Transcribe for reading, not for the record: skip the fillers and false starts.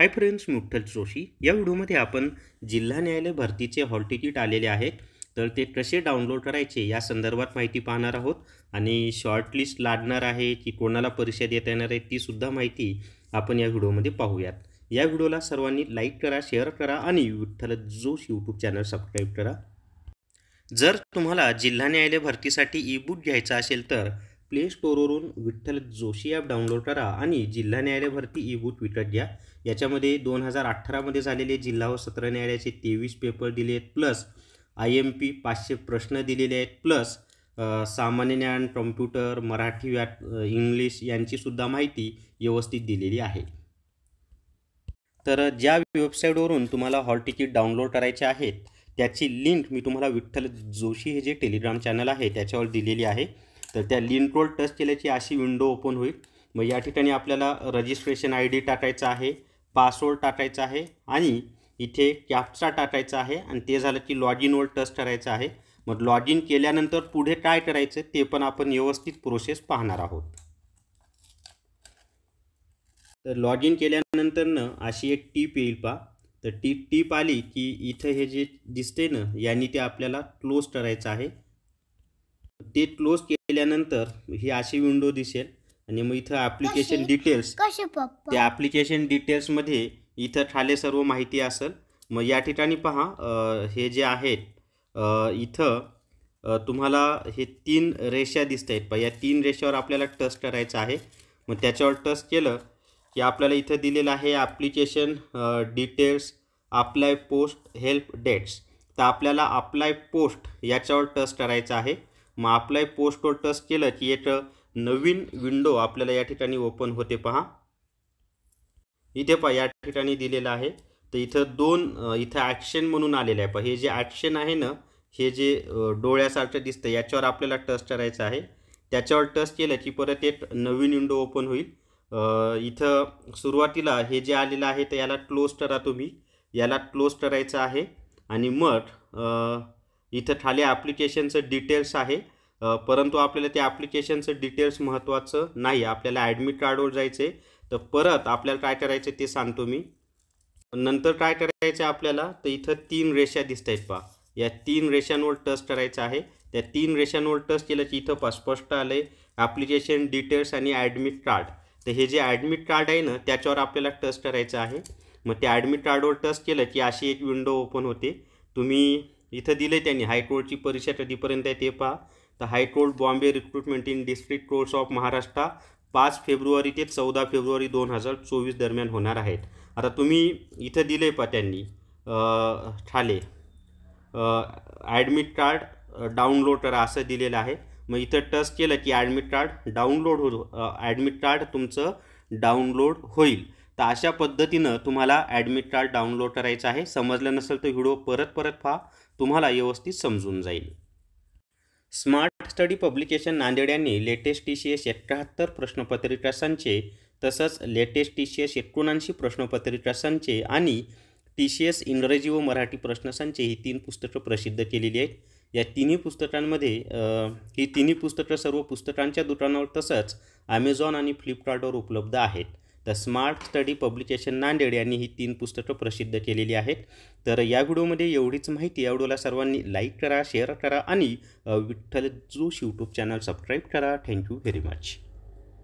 Hi friends, मी विठ्ठल जोशी. या व्हिडिओमध्ये आपण जिल्हा न्यायालय भरतीचे हॉल तिकीट आलेले आहेत, तर ते कसे डाउनलोड करायचे या संदर्भात माहिती पाहणार आहोत. आणि शॉर्टलिस्ट लागणार आहे की कोणाला परीक्षा देता येणार आहे ती सुद्धा माहिती आपण या व्हिडिओमध्ये पाहूयात. या व्हिडिओला सर्वांनी लाईक करा, शेअर करा आणि Vitthal Joshi YouTube channel subscribe करा. जर तुम्हाला जिल्हा न्यायालय भरतीसाठी ई बुक घ्यायचा असेल तर प्ले स्टोअरवरून विठ्ठल जोशी ॲप डाउनलोड करा आणि जिल्हा न्यायालय भरती ई बुक विकत घ्या. याच्यामध्ये 2018मध्ये झालेले जिल्हा व सत्र न्यायालयाचे 23 पेपर दिले आहेत, प्लस IMP 500 प्रश्न दिलेले आहेत, प्लस सामान्य ज्ञान, कॉम्प्युटर, मराठी, इंग्लिश यांचीसुद्धा माहिती व्यवस्थित दिलेली आहे. तर ज्या वेबसाईटवरून तुम्हाला हॉल तिकीट डाउनलोड करायचे आहेत त्याची लिंक मी तुम्हाला विठ्ठल जोशी हे जे टेलिग्राम चॅनल आहे त्याच्यावर दिलेली आहे. तर त्या लिंकवर टच केल्याची अशी विंडो ओपन होईल. मग या ठिकाणी आपल्याला रजिस्ट्रेशन ID टाकायचा आहे, पासवर्ड टाकायचा आहे आणि इथे कॅप्चा टाकायचा आहे आणि ते झालं की लॉग इनवर टच करायचं आहे. मग लॉग इन केल्यानंतर पुढे काय करायचं ते पण आपण व्यवस्थित प्रोसेस पाहणार आहोत. तर लॉग इन केल्यानंतर अशी एक टीप येईल पहा. तर ती टीप आली की इथं हे जे दिसते ना यांनी ते आपल्याला क्लोज करायचं आहे. ते क्लोज केल्यानंतर ही अशी विंडो दिसेल आणि मग इथं ॲप्लिकेशन डिटेल्स, त्या ॲप्लिकेशन डिटेल्समध्ये इथं खाली सर्व माहिती असेल. मग या ठिकाणी पहा हे जे आहेत इथं तुम्हाला हे 3 रेषा दिसत आहेत. या 3 रेषावर आपल्याला टच करायचं आहे. मग त्याच्यावर टच केलं की आपल्याला इथं दिलेलं आहे application details, apply post, help dates. तर आपल्याला अप्लाय पोस्ट याच्यावर टच करायचं आहे. मग अप्लाय पोस्टवर टच केलं की एक नवीन विंडो आपल्याला या ठिकाणी ओपन होते. पहा इथे पहा या ठिकाणी दिलेलं आहे. तर इथं इथं ॲक्शन म्हणून आलेलं आहे. पहा हे जे ॲक्शन आहे ना, हे जे डोळ्यासारखं दिसतं याच्यावर आपल्याला टच करायचं आहे. त्याच्यावर टच केलं की परत एक नवीन विंडो ओपन होईल. इथं सुरुवातीला हे जे आलेलं आहे तर याला क्लोज करा. तुम्ही याला क्लोज करायचं आहे आणि मग इथं खाली ॲप्लिकेशनचं डिटेल्स आहे, परंतु आपल्याला त्या ॲप्लिकेशनचं डिटेल्स महत्त्वाचं नाही. आपल्याला ॲडमिट कार्डवर जायचं आहे. तर परत आपल्याला काय करायचं ते सांगतो मी. नंतर काय करायचं आपल्याला, तर इथं 3 रेषा दिसत आहेत पहा. या 3 रेषांवर टच करायचं आहे. त्या 3 रेषांवर टच केलं की इथं स्पष्ट आलं आहे ॲप्लिकेशन डिटेल्स आणि ॲडमिट कार्ड. तर हे जे ॲडमिट कार्ड आहे ना त्याच्यावर आपल्याला टच करायचं आहे. मग त्या ॲडमिट कार्डवर टच केलं की अशी एक विंडो ओपन होते. तुम्ही इथं दिले त्यांनी हायकोर्टची परीक्षा कधीपर्यंत आहे ते पहा. तर high court Bombay recruitment in district courts of Maharashtra 5 February ते 14 फेब्रुवारी 2024 दरम्यान होणार आहेत. आता तुम्ही इथं दिले पहा त्यांनी खाली ॲडमिट कार्ड डाउनलोड करा असं दिलेलं आहे. मग इथं टच केलं की admit card download admit card तुमचं डाउनलोड होईल. तर अशा पद्धतीनं तुम्हाला ॲडमिट कार्ड डाउनलोड करायचं आहे. समजलं नसेल तर व्हिडिओ परत पहा, तुम्हाला व्यवस्थित समजून जाईल. स्मार्ट स्टडी पब्लिकेशन नांदेड यांनी लेटेस्ट TCS 71 प्रश्नपत्रिका संचे, तसंच लेटेस्ट TCS 79 प्रश्नपत्रिका संचे आणि TCS इंग्रजी व मराठी प्रश्नसंचे ही 3 पुस्तकं प्रसिद्ध केलेली आहेत. या तिन्ही पुस्तकांमध्ये ही तिन्ही पुस्तकं सर्व पुस्तकांच्या दुकानावर तसंच ॲमेझॉन आणि फ्लिपकार्टवर उपलब्ध आहेत. तर स्मार्ट स्टडी पब्लिकेशन नांदेड यांनी ही 3 पुस्तकं प्रसिद्ध केलेली आहेत. तर या व्हिडिओमध्ये एवढीच माहिती. या व्हिडिओला सर्वांनी लाईक करा, शेअर करा आणि Vitthal Joshi YouTube channel subscribe करा. Thank you very much.